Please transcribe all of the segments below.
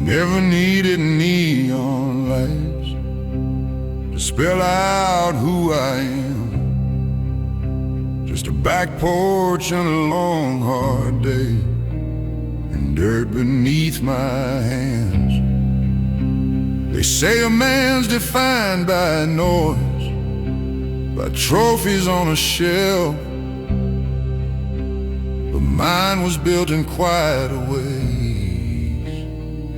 Never needed neon lights to spell out who I am. Just a back porch and a long hard day, and dirt beneath my hands. They say a man's defined by noise, by trophies on a shelf, but mine was built in quieter ways.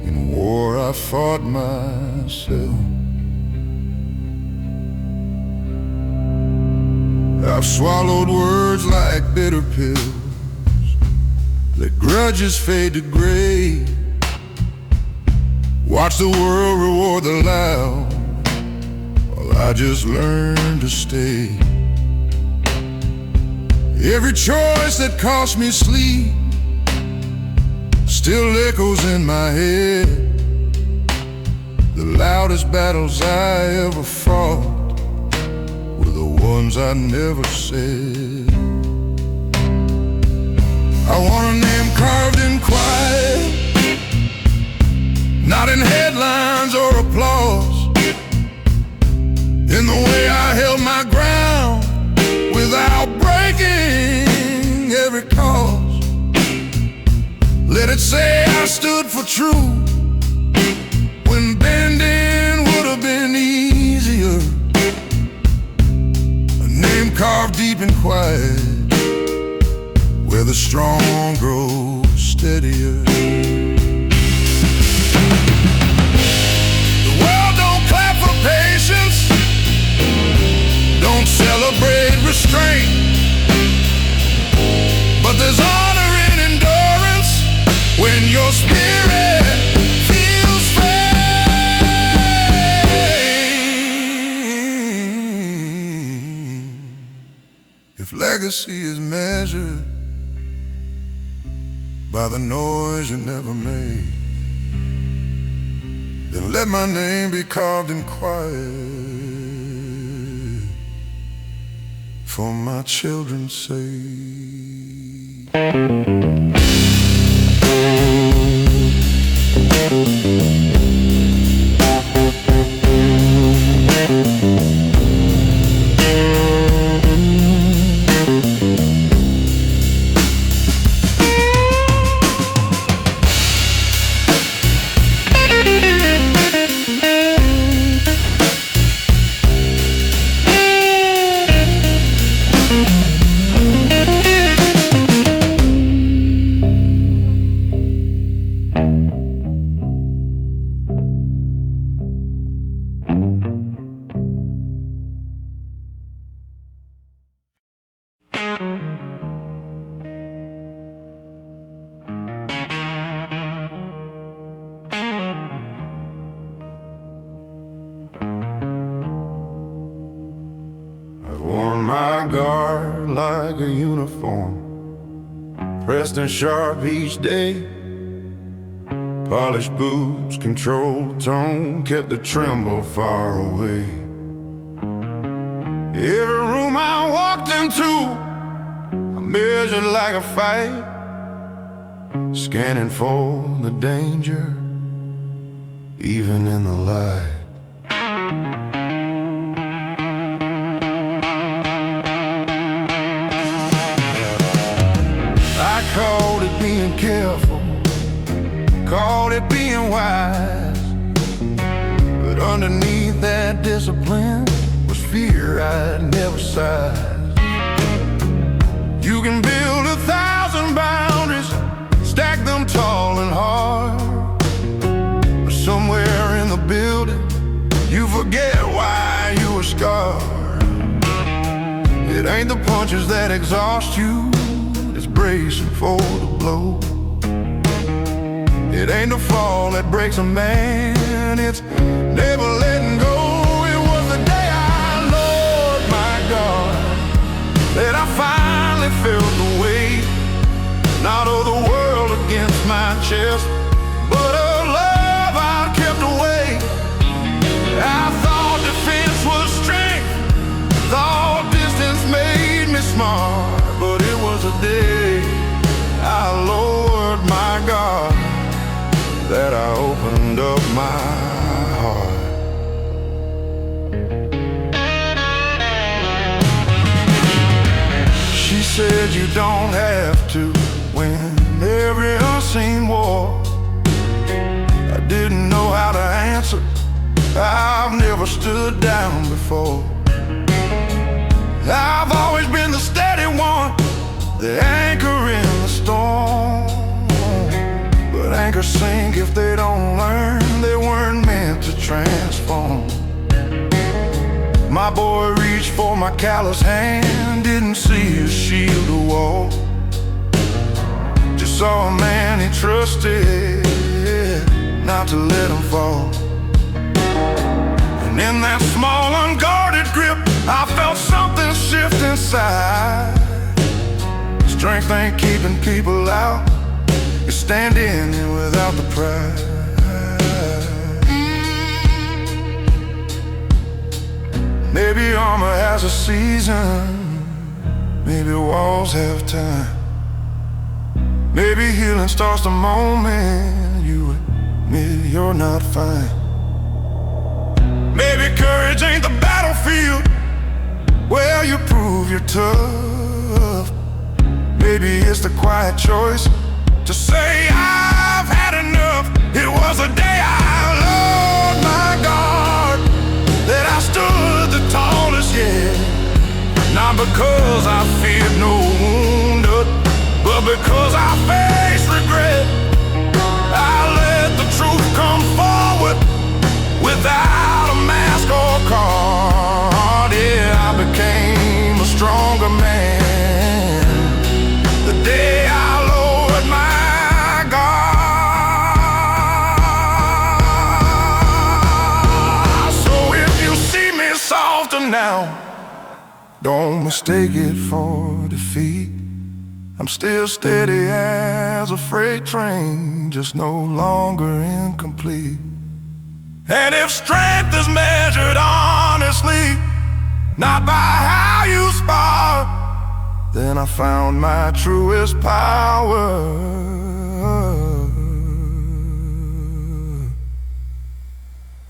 In war I fought myself. I've swallowed words like bitter pills, let grudges fade to gray, watch the world reward the loud, while I just learned to stay. Every choice that cost me sleep still echoes in my head. The loudest battles I ever fought were the ones I never said. I want a name carved in quiet, not in headlines or applause. In the way I held my ground without breaking every cause. Let it say I stood for truth when bending would have been easier. A name carved deep and quiet, where the strong grow steadier. The world don't clap for patience, don't celebrate restraint, but there's honor in endurance when your spirit feels faint. If legacy is measured by the noise you never made, then let my name be carved in quiet, for my children's sake. My guard like a uniform, pressed and sharp each day. Polished boots, controlled tone, kept the tremble far away. Every room I walked into, I measured like a fight, scanning for the danger, even in the light. I called it being careful, called it being wise, but underneath that discipline was fear I'd never sized. You can build 1,000 boundaries, stack them tall and hard, but somewhere in the building you forget why you were scarred. It ain't the punches that exhaust you, it's bracing for the blow. It ain't the fall that breaks a man, it's never letting go. It was the day I lowered my guard that I finally felt the weight, not of the world against my chest, but of love I kept away. I thought defense was strength, thought distance made me smart, but it was a day I lowered my guard that I opened my heart. She said you don't have to win every unseen war. I didn't know how to answer. I've never stood down before. I've always been the steady one, the anchor in the storm. But anchors sink if they don't learn. They weren't meant to transform. My boy reached for my callous hand, didn't see a shield or wall. Just saw a man he trusted, not to let him fall. And in that small unguarded grip, I felt something shift inside. Strength ain't keeping people out, it's standing in without the pride. Maybe armor has a season, maybe walls have time. Maybe healing starts the moment you admit you're not fine. Maybe courage ain't the battlefield where you prove you're tough. Maybe it's the quiet choice to say I've had enough. It was a day I lowered my guard, that I stood the tallest yet. Not because I feared no wounded, but because I faced regret. I let the truth come forward without a mask or card. Yeah, I became a stronger man the day I lowered my guard. So if you see me softer now, don't mistake it for defeat. I'm still steady as a freight train, just no longer incomplete. And if strength is measured honestly, not by how you spar, then I found my truest power.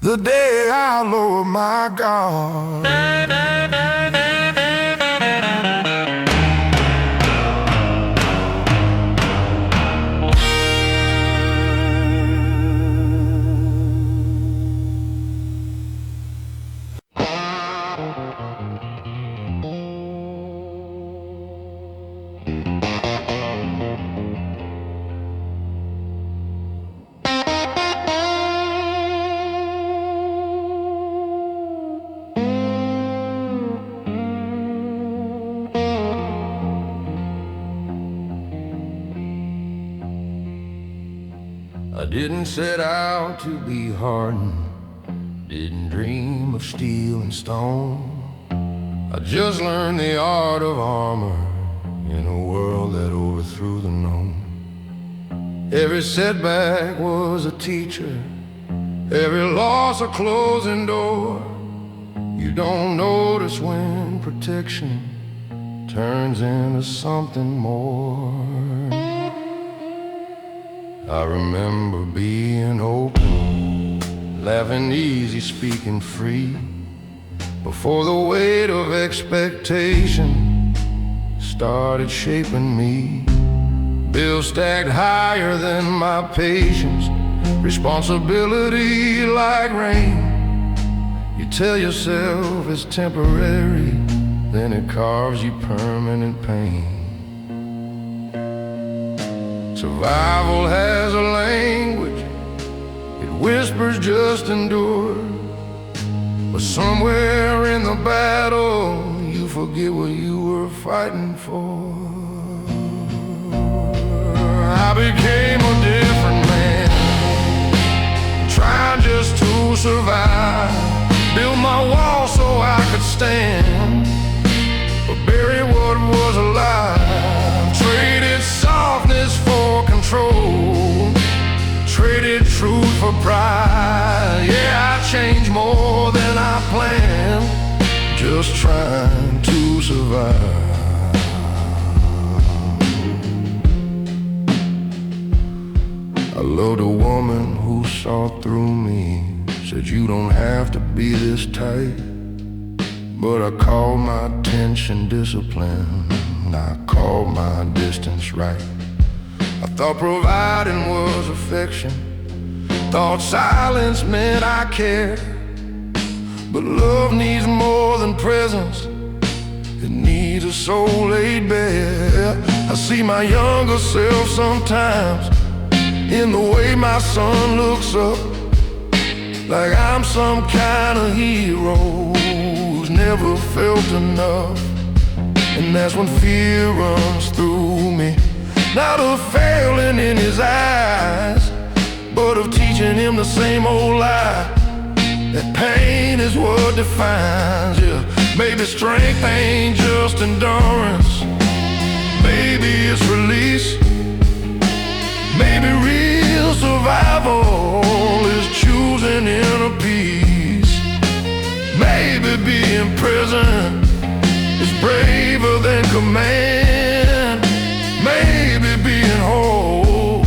The day I lower my guard. I didn't set out to be hardened, didn't dream of steel and stone. I just learned the art of armor in a world that overthrew the known. Every setback was a teacher, every loss a closing door. You don't notice when protection turns into something more. I remember being open, laughing easy, speaking free, before the weight of expectation started shaping me. Bills stacked higher than my patience, responsibility like rain. You tell yourself it's temporary, then it carves you permanent pain. Survival has a language, it whispers just endure. But somewhere in the battle, you forget what you were fighting for. I became a different man, trying just to survive. Built my wall so I could stand, but bury what was alive. Traded softness for control, traded truth for pride. Yeah, I changed more than I planned, just trying to survive. I loved a woman who saw through me. Said you don't have to be this tight. But I called my attention discipline. I called my distance right. I thought providing was affection. Thought silence meant I cared. But love needs more than presence. It needs a soul laid bare. I see my younger self sometimes in the way my son looks up, like I'm some kind of hero who's never felt enough. And that's when fear runs through me, not of failing in his eyes, but of teaching him the same old lie, that pain is what defines you. Maybe strength ain't just endurance. Maybe it's release. Maybe real survival is choosing inner peace. Maybe being present is braver than command. Maybe being whole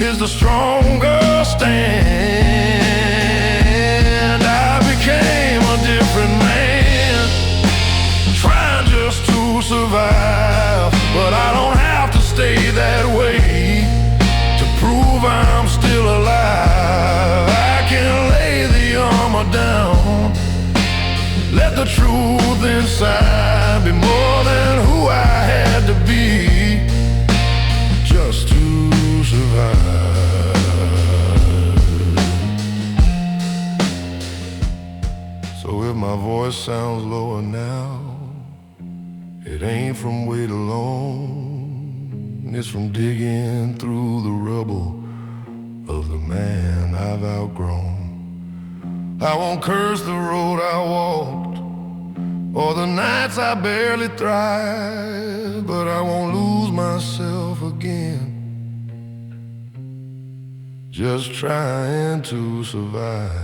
is the stronger stand. I became a different man, trying just to survive. But I don't have to stay that way to prove I'm still alive. I can lay the armor down, let the truth inside be more than who I had to be just to survive. So if my voice sounds lower now, it ain't from weight alone. It's from digging through the rubble of the man I've outgrown. I won't curse the road I walked or the nights I barely thrived, but I won't lose myself again just trying to survive.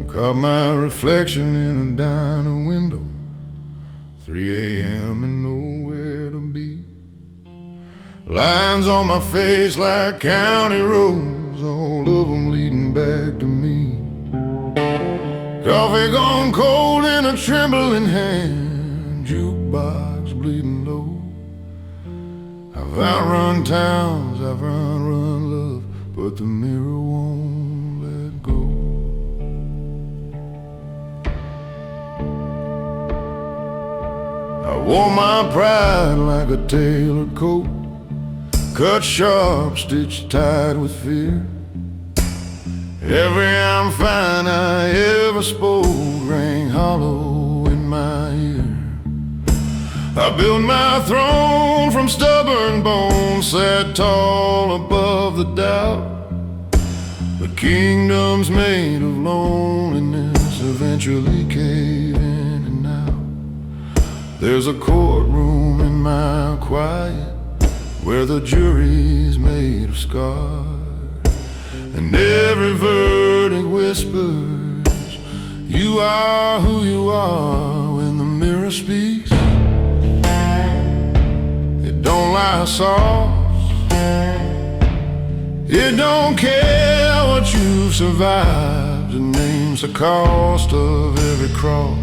Caught my reflection in a diner window, 3 a.m. and nowhere to be. Lines on my face like county roads, all of them leading back to me. Coffee gone cold in a trembling hand, jukebox bleeding low. I've outrun towns, I've outrun love, but the mirror won't let go. I wore my pride like a tailored coat, cut sharp, stitched tight with fear. Every I'm fine I ever spoke rang hollow in my ear. I built my throne from stubborn bones, sat tall above the doubt. The kingdoms made of loneliness eventually cave in and out. There's a courtroom in my quiet where the jury's made of scars, and every verdict whispers, you are who you are. When the mirror speaks, it don't lie soft. It don't care what you've survived. It names the cost of every cross.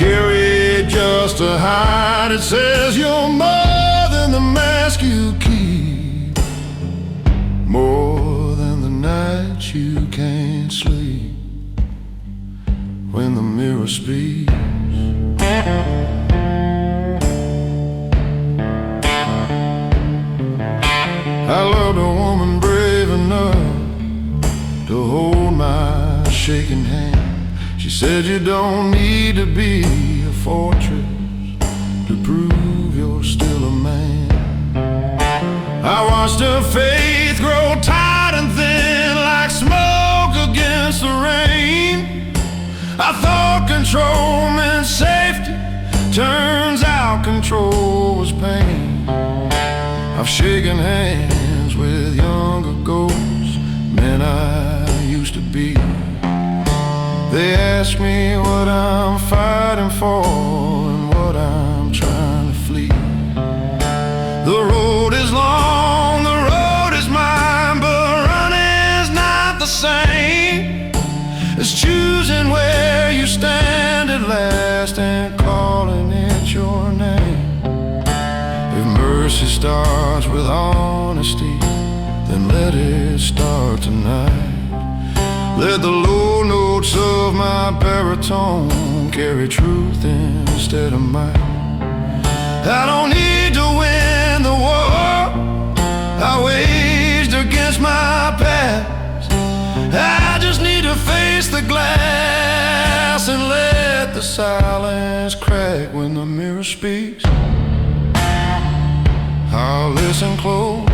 carry just to hide. It says you're more than the mask you keep, more than the nights you can't sleep when the mirror speaks. I loved a woman brave enough to hold my shaking hand. She said you don't need to be a fortress to prove you're still a man. I watched her faith grow tight and thin like smoke against the rain. I thought control meant safety, turns out control was pain. I've shaken hands with younger ghosts, men I used to be. They ask me what I'm fighting for and what I'm trying to flee. The road is long, the road is mine, but running's not the same as choosing where you stand at last and calling it your name. If mercy starts with honesty, then let it start tonight. Let the low notes of my baritone carry truth instead of might. I don't need to win the war I waged against my past. I just need to face the glass and let the silence crack when the mirror speaks. I'll listen close.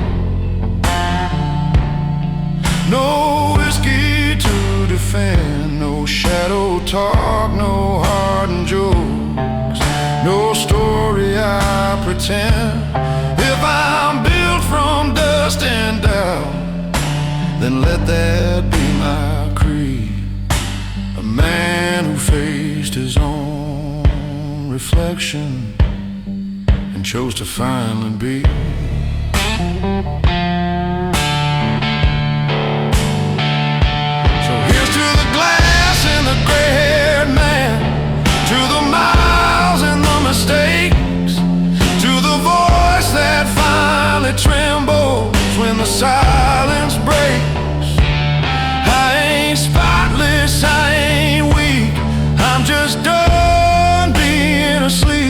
No whiskey to defend, no shadow talk, no hardened jokes, no story I pretend. If I'm built from dust and doubt, then let that be my creed. A man who faced his own reflection and chose to finally be. Gray-haired man, to the miles and the mistakes, to the voice that finally trembles when the silence breaks. I ain't spotless, I ain't weak, I'm just done being asleep.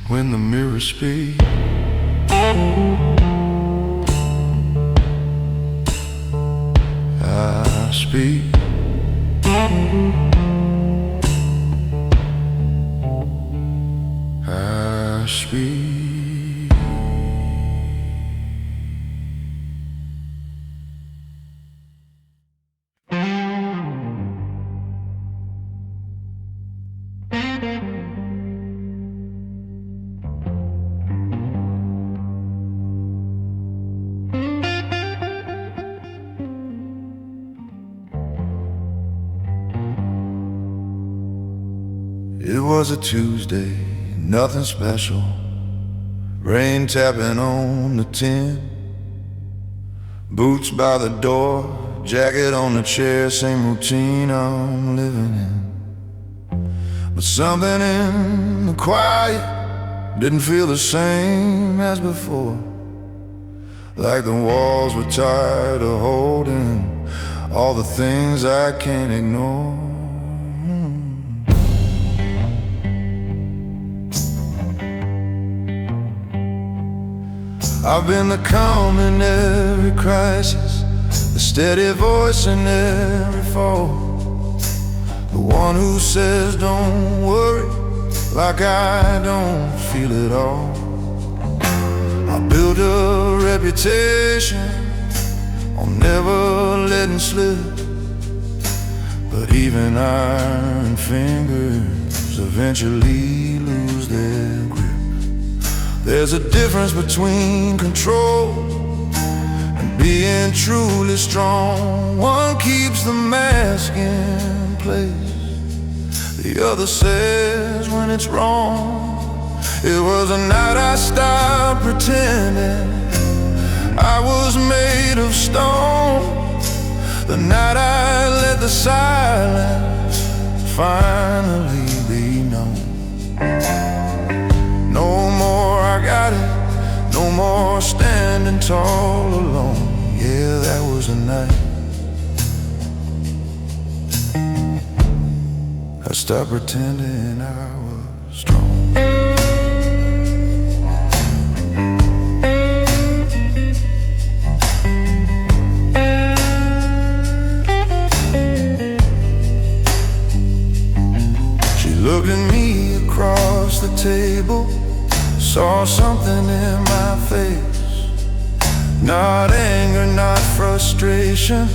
When the mirror speaks, I speak. I speak. It was a Tuesday, nothing special. Rain tapping on the tin. Boots by the door, jacket on the chair, same routine I'm living in. But something in the quiet didn't feel the same as before. Like the walls were tired of holding all the things I can't ignore. I've been the calm in every crisis, the steady voice in every fall, the one who says don't worry, like I don't feel it all. I built a reputation on never letting slip, but even iron fingers eventually lose their grip. There's a difference between control and being truly strong. One keeps the mask in place, the other says when it's wrong. It was a night I stopped pretending, I was made of stone, the night I let the silence finally be known. No more I got it, no more standing tall alone. Yeah, that was a night I stopped pretending I was strong. Looked at me across the table, saw something in my face. Not anger, not frustration,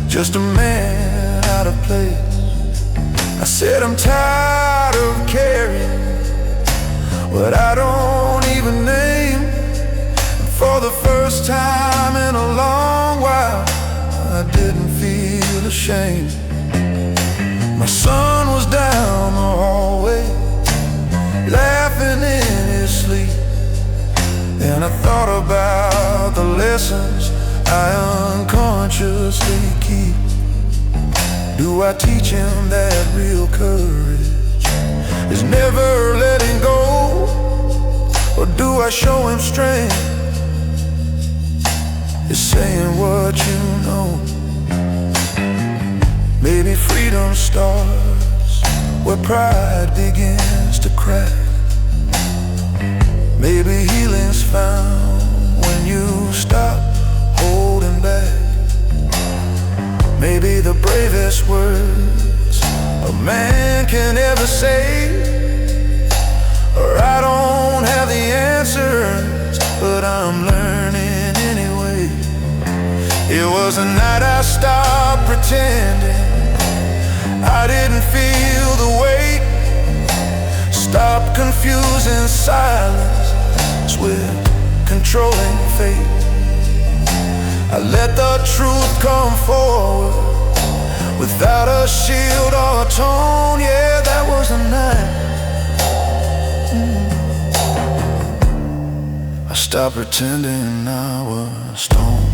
just a man out of place. I said I'm tired of carrying what I don't even name. And for the first time in a long while, I didn't feel ashamed. My son was down the hallway, laughing in his sleep, and I thought about the lessons I unconsciously keep. Do I teach him that real courage is never letting go? Or do I show him strength is saying what you know? Maybe freedom starts where pride begins to crack. Maybe healing's found when you stop holding back. Maybe the bravest words a man can ever say are I don't have the answers, but I'm learning anyway. It was a night I stopped pretending I didn't feel the weight. Stop confusing silence with controlling fate. I let the truth come forward without a shield or a tone. Yeah, that was the night I stopped pretending I was stoned.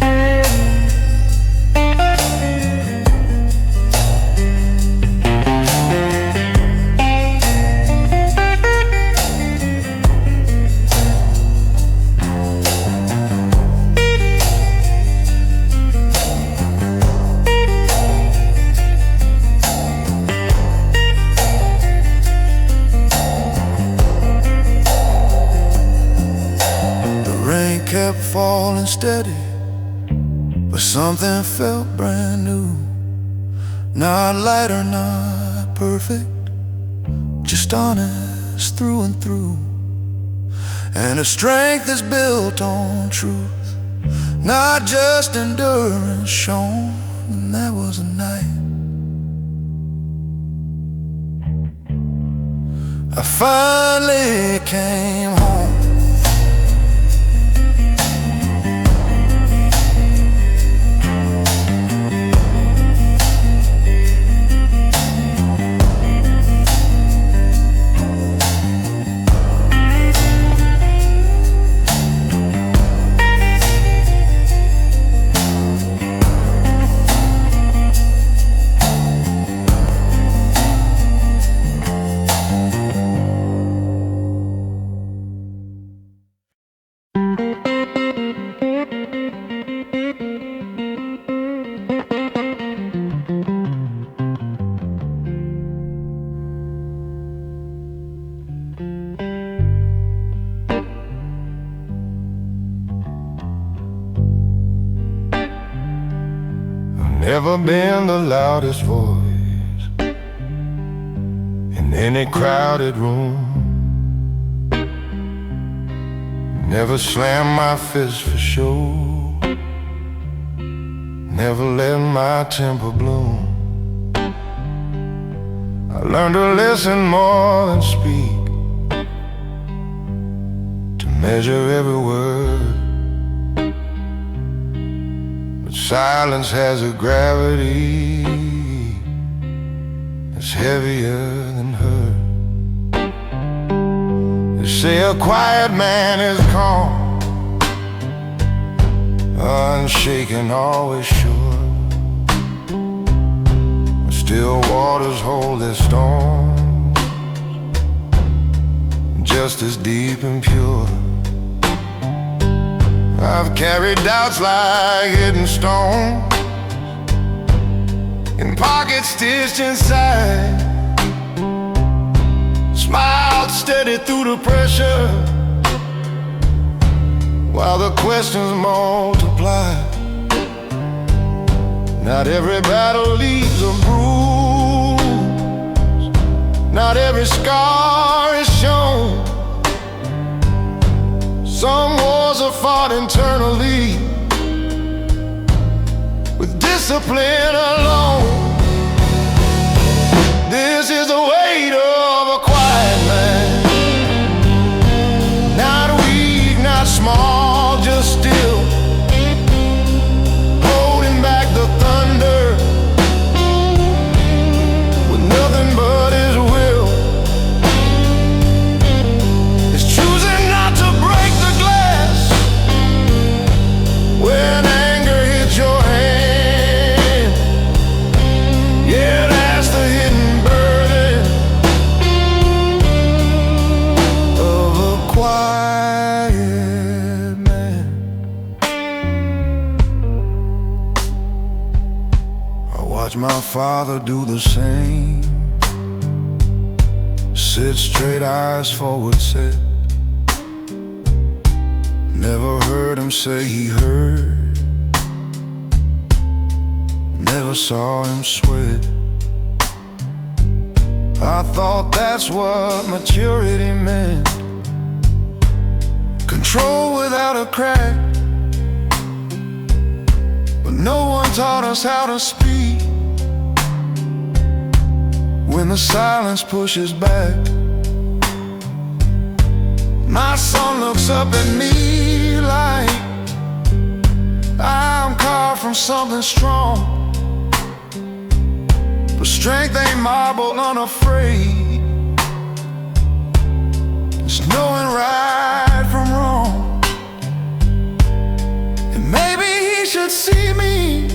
Kept falling steady, but something felt brand new. Not light or not perfect, just honest through and through. And the strength is built on truth, not just endurance shown. And that was a night I finally came home. Never been the loudest voice in any crowded room. Never slammed my fist for show. Never let my temper bloom. I learned to listen more than speak, to measure every word. Silence has a gravity that's heavier than hurt. They say a quiet man is calm, unshaken, always sure. Still waters hold their storm, just as deep and pure. I've carried doubts like hidden stones in pockets stitched inside, smiled steady through the pressure while the questions multiply. Not every battle leaves a bruise, not every scar is shown. Some wars are fought internally, with discipline alone. This is the weight of a quiet man, not weak, not small, just still, holding back the thunder with nothing but his will. It's choosing not to break the glass when anger hits your hand. Yeah, that's the hidden burden of a quiet man. I watch my father do the same, sit straight, eyes forward set. Never heard him say he heard, never saw him sweat. I thought that's what maturity meant, control without a crack. But no one taught us how to speak when the silence pushes back. My son looks up at me like I'm carved from something strong. But strength ain't marble, unafraid. It's knowing right from wrong. And maybe he should see me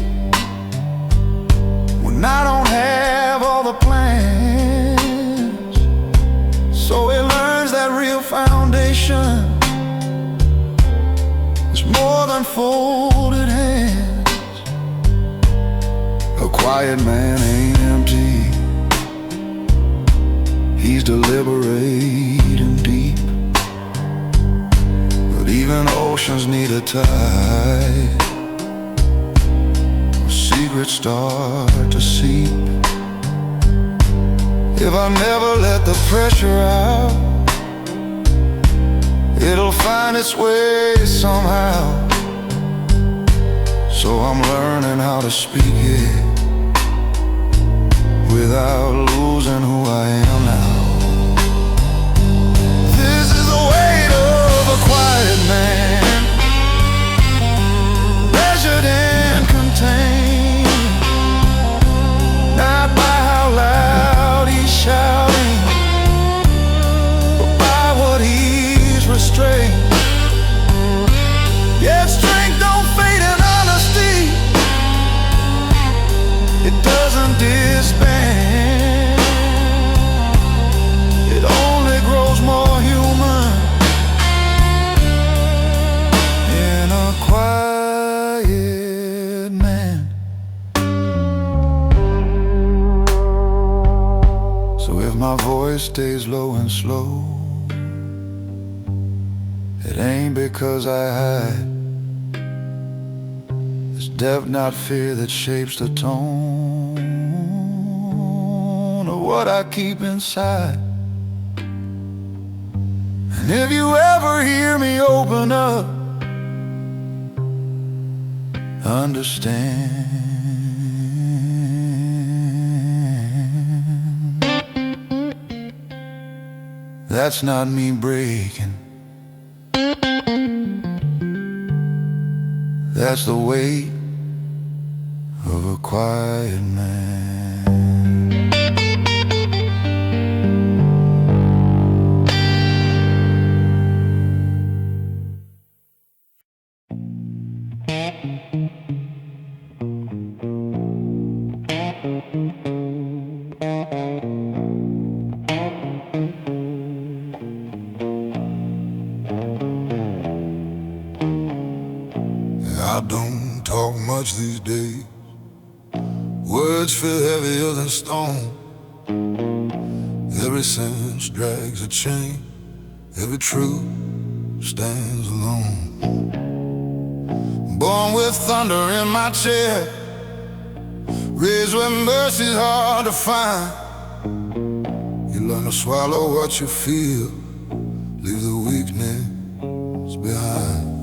when I don't have all the plans, so he learns that real foundation is more than folded hands. A quiet man ain't empty, he's deliberate and deep. But even oceans need a tide, secrets start to seep. If I never let the pressure out, it'll find its way somehow. So I'm learning how to speak it without losing who I am now. This is the weight of a quiet man, measured and contained, not by how loud he's shouting, but by what he's restrained. Yet strength don't fade in honesty, it doesn't disband, it only grows more human in a quiet man. So if my voice stays low and slow, it ain't because I hide. It's depth, not fear, that shapes the tone of what I keep inside. And if you ever hear me open up, understand that's not me breaking, that's the weight of a quiet man. I don't talk much these days. Words feel heavier than stone. Every sentence drags a chain. Every truth stands alone. Born with thunder in my chest, raised where mercy's hard to find. You learn to swallow what you feel, leave the weakness behind.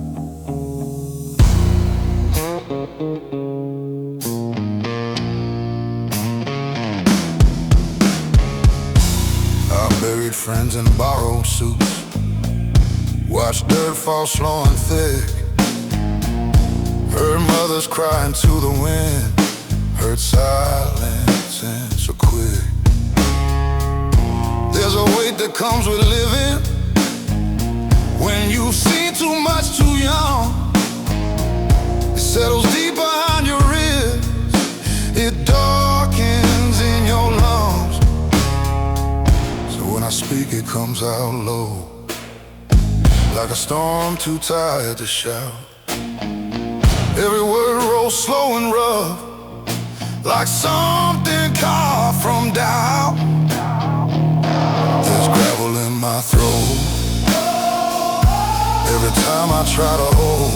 I buried friends in borrowed suits, watched dirt fall slow and thick, heard mothers crying to the wind, heard silence answer quick. There's a weight that comes with living when you've seen too much too young. It settles deep behind your ribs, it darkens in your lungs. So when I speak, it comes out low, like a storm too tired to shout. Every word rolls slow and rough, like something carved from doubt. There's gravel in my throat every time I try to hold,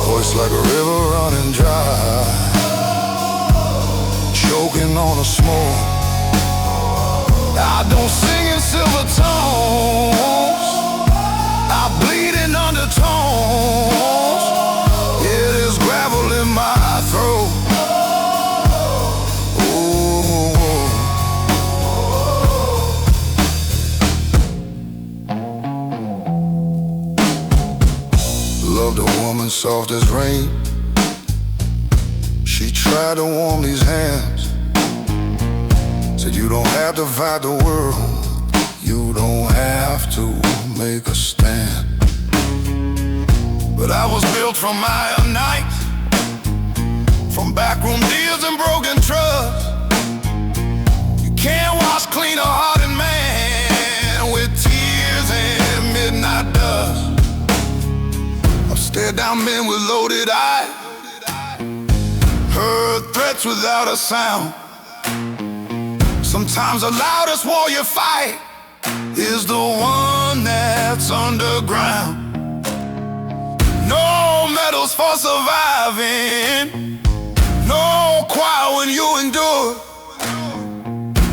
voice like a river running dry, choking on the smoke. I don't sing in silver tones, I bleed in undertones. Yeah, there's gravel in my throat. Loved a woman soft as rain. She tried to warm these hands, said you don't have to fight the world, you don't have to make a stand. But I was built from iron nights, from backroom deals and broken trust. You can't wash clean a hardened man with tears and midnight dust. I've stared down men with loaded eyes, heard threats without a sound. Sometimes the loudest war you fight is the one that's underground. No medals for surviving, no choir when you endure,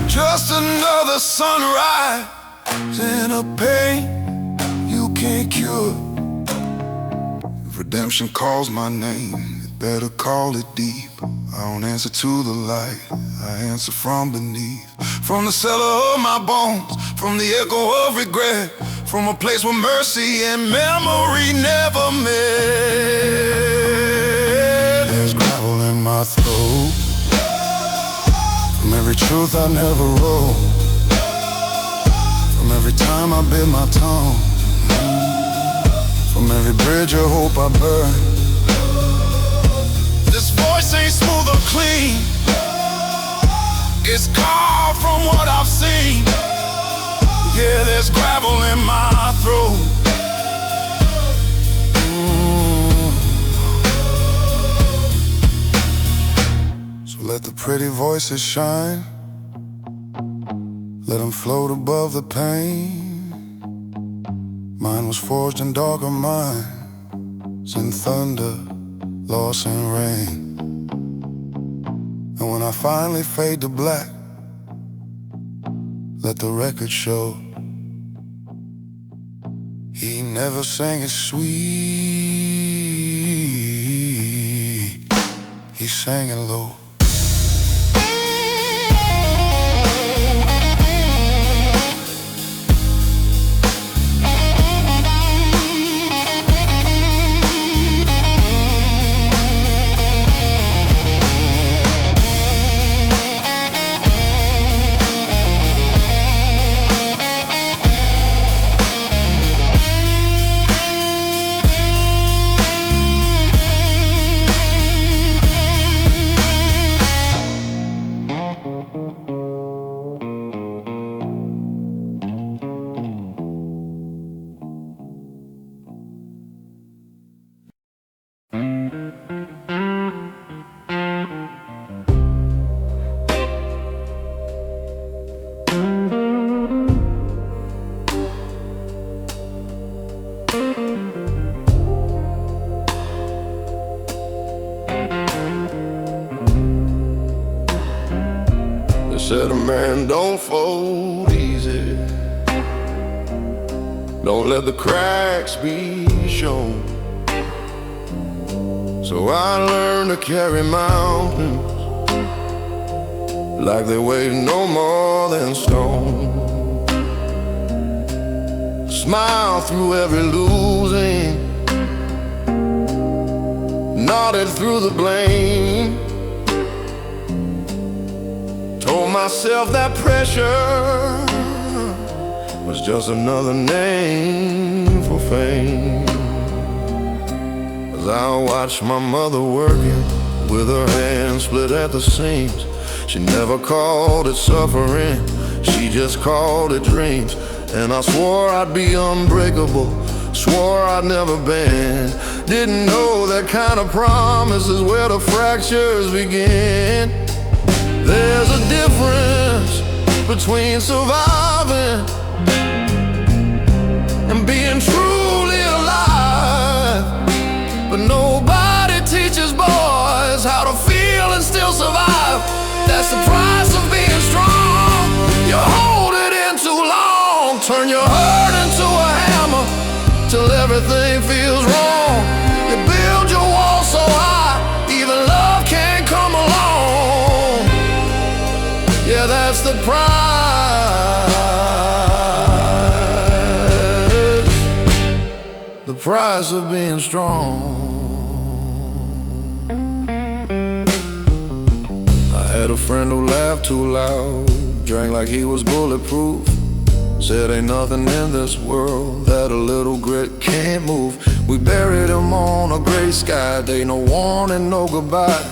just another sunrise in a pain you can't cure. If redemption calls my name, it better call it deep. I don't answer to the light, I answer from beneath. From the cellar of my bones, from the echo of regret, from a place where mercy and memory never met. There's gravel in my throat from every truth I never wrote, from every time I bit my tongue, from every bridge of hope I burned. This voice ain't smooth or clean, it's carved from what I've seen. Yeah, there's gravel in my throat. So let the pretty voices shine, let them float above the pain. Mine was forged in darker minds, in thunder, loss and rain. And when I finally fade to black, let the record show he never sang it sweet, he sang it low. said a man don't fold easy. Don't let the cracks be shown. So I learned to carry mountains like they weigh no more than stone. Smile through every losing, nodded through the blame. Told myself that pressure was just another name for fame. As I watched my mother working with her hands split at the seams, she never called it suffering, she just called it dreams. And I swore I'd be unbreakable, swore I'd never bend. Didn't know that kind of promise is where the fractures begin. There's a difference between surviving and being truly alive. But nobody teaches boys how to feel and still survive. That's the price of being strong. You hold it in too long, turn your hurt into a hammer till everything feels wrong. You build your wall so high, even love can't come along. Yeah, that's the price of being strong. I had a friend who laughed too loud, drank like he was bulletproof, said ain't nothing in this world that a little grit can't move. We buried him on a gray sky day, no warning, no goodbye.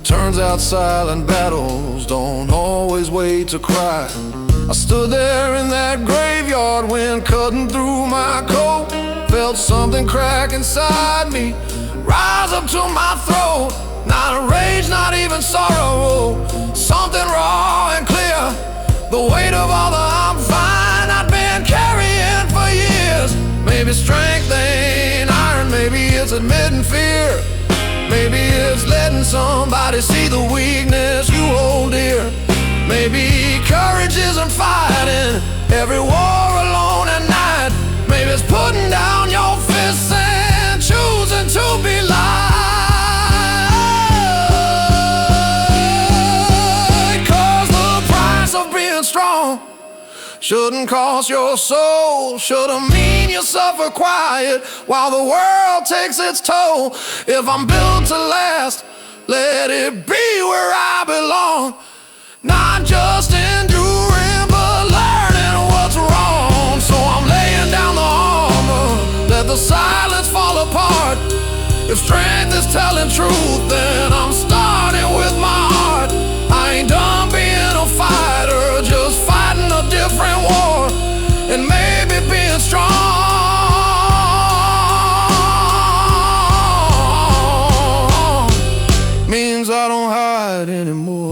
Turns out silent battles don't always wait to cry. I stood there in that graveyard, wind cutting through my coat. Felt something crack inside me, rise up to my throat. Not a rage, not even sorrow, something raw and clear. The weight of all the I'm fine I'd been carrying for years. Maybe strength ain't iron, maybe it's admitting fear. Maybe it's letting somebody see the weakness you hold dear. Maybe courage isn't fighting every war alone at night. Maybe it's putting down your fists and choosing to be light. 'Cause the price of being strong shouldn't cost your soul, shouldn't mean you suffer quiet while the world takes its toll. If I'm built to last, let it be where I belong. Not just enduring, but learning what's wrong. So I'm laying down the armor, let the silence fall apart. If strength is telling truth, then I'm starting with my heart. I ain't done being a fighter, just fighting a different war. And maybe being strong means I don't hide anymore.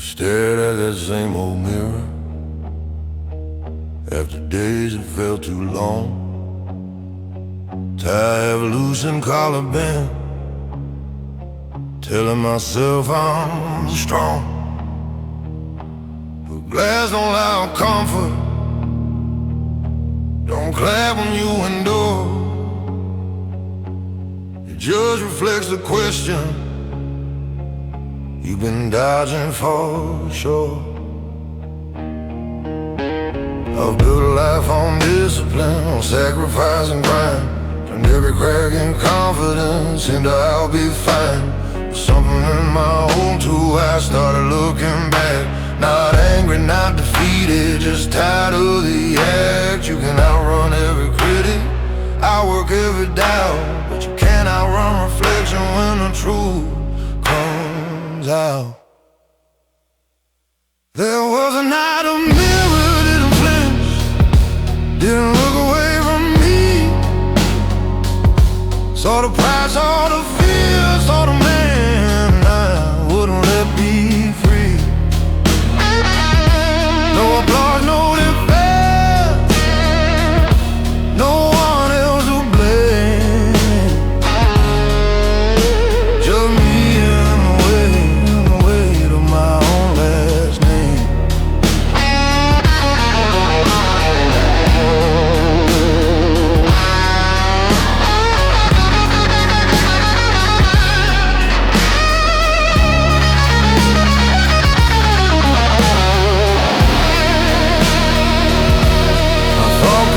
Stared at that same old mirror. After days that felt too long, tired of losing collar band, telling myself I'm strong. But glass don't allow comfort, don't clap when you endure. It just reflects the question you've been dodging for sure. I've built a life on discipline, on sacrifice and grind. Turned every crack in confidence into I'll be fine. But something in my own too, I started looking back. Not angry, not defeated, just tired of the act. You can outrun every critic, outwork every doubt, but you can't reflection when the truth comes out. There was a night a mirror didn't flinch, didn't look away from me. Saw the pride, saw the fear, saw the man I wouldn't let be free. No applause, no defense, no one else to blame. Just me and the weight of my own last name.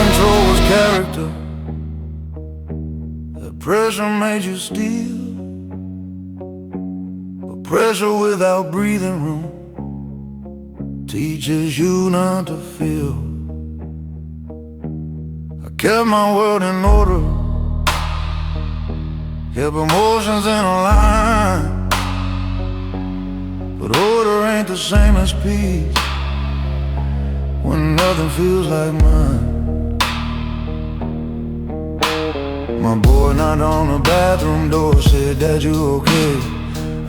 Control was character. That pressure made you steal, but pressure without breathing room teaches you not to feel. I kept my world in order, kept emotions in a line, but order ain't the same as peace when nothing feels like mine. My boy knocked on the bathroom door, said, "Dad, you okay?"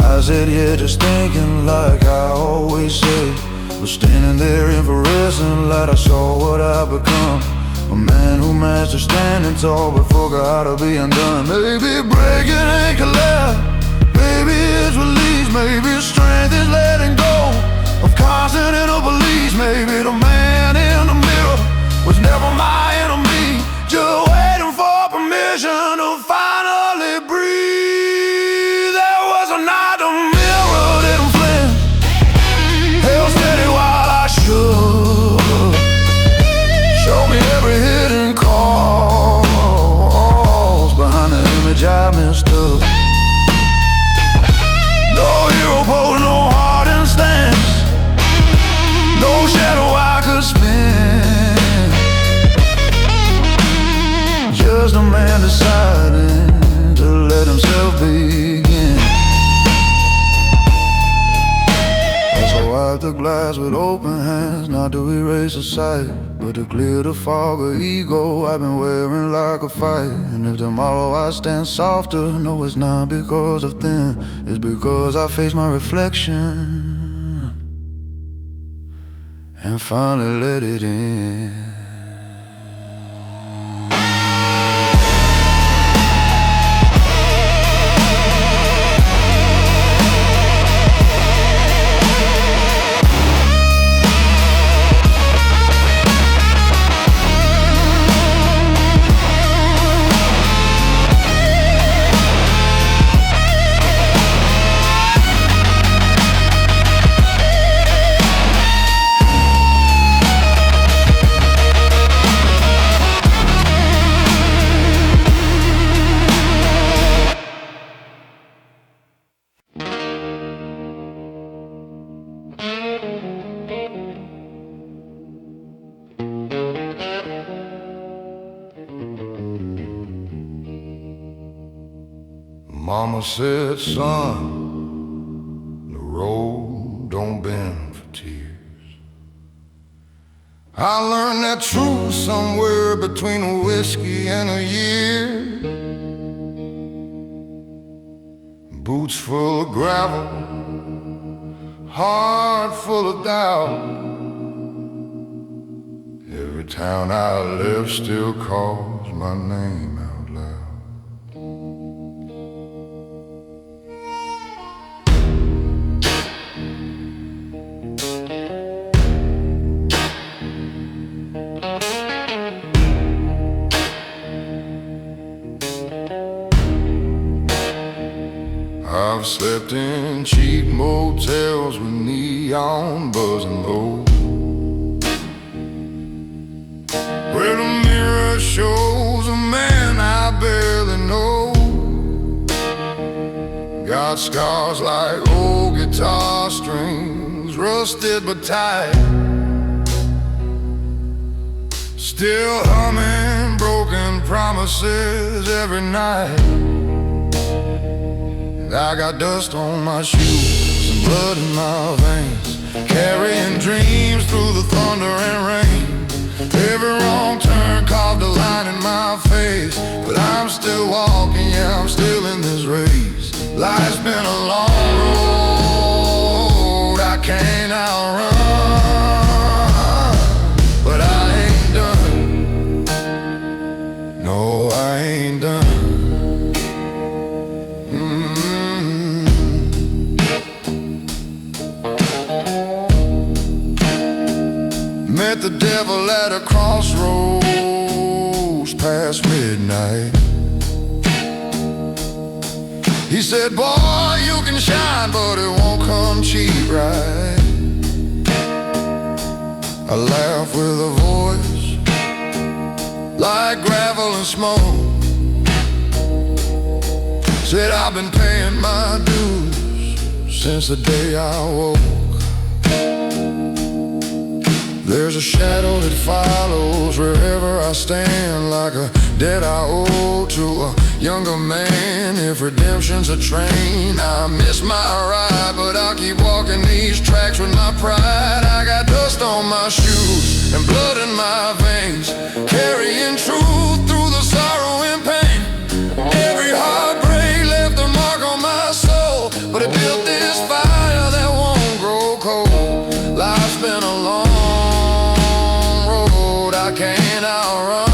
I said, "Yeah, just thinking like I always say." Was standing there in fluorescent light, I saw what I'd become. A man who mastered standing tall but forgot how to be undone. Maybe breaking ain't collapse, maybe it's release, maybe strength is letting go of constant inner police. Maybe the man in the mirror was never my enemy, just waiting for permission to finally breathe. There was a night the mirror didn't flinch, held steady while I shook. Showed me every hidden cause behind the image I mistook. No hero pose, no heart and stance, no shadow I could spin. Just a man deciding to let himself begin. So I wipe the glass with open hands, not to erase the sight, but to clear the fog of ego I've been wearing like a fight. And if tomorrow I stand softer, no, it's not because of thin, it's because I face my reflection and finally let it in. Mama said, "Son, the road don't bend for tears." I learned that truth somewhere between a whiskey and a year. Boots full of gravel, heart full of doubt. Every town I left still calls my name out loud. I've slept in cheap motels with neon buzzing low, where the mirror shows a man I barely know. Got scars like old guitar strings, rusted but tight, still humming broken promises every night. I got dust on my shoes, some blood in my veins, carrying dreams through the thunder and rain. Every wrong turn carved a line in my face, but I'm still walking, yeah, I'm still in this race. Life's been a long road I can't outrun, but I ain't done. No, I ain't done. Met the devil at a crossroads past midnight. He said, boy, you can shine, but it won't come cheap, right? I laughed with a voice like gravel and smoke. Said, I've been paying my dues since the day I woke. There's a shadow that follows wherever I stand, like a debt I owe to a younger man. If redemption's a train, I miss my ride, but I'll keep walking these tracks with my pride. I got dust on my shoes and blood in my veins, carrying truth through the sorrow and pain. Every heartbreak left a mark on my soul, but it built this fire that won't grow cold. Life's been a long I can't outrun.